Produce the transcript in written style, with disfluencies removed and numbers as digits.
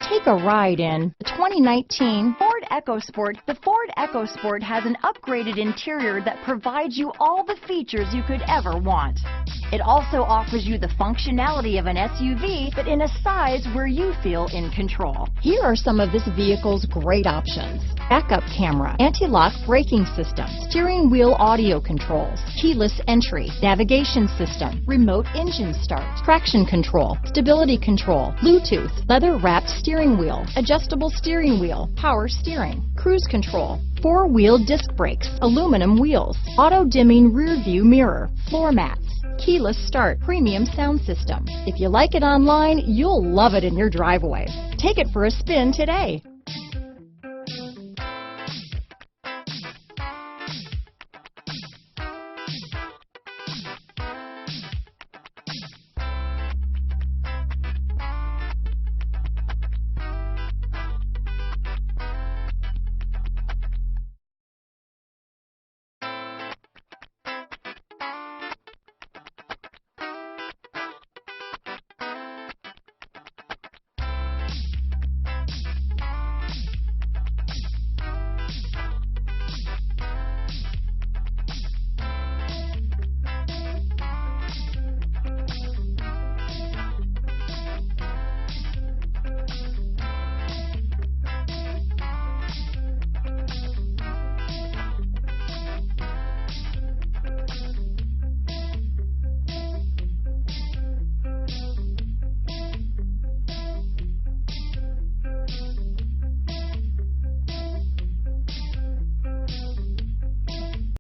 Take a ride in the 2019 Ford EcoSport. The Ford EcoSport has an upgraded interior that provides you all the features you could ever want. It also offers you the functionality of an SUV, but in a size where you feel in control. Here are some of this vehicle's great options: backup camera, anti-lock braking system, steering wheel audio controls, keyless entry, navigation system, remote engine start, traction control, stability control, Bluetooth, leather-wrapped steering wheel, adjustable steering wheel, power steering, cruise control, four-wheel disc brakes, aluminum wheels, auto-dimming rear-view mirror, floor mats, keyless start, premium sound system. If you like it online, you'll love it in your driveway. Take it for a spin today.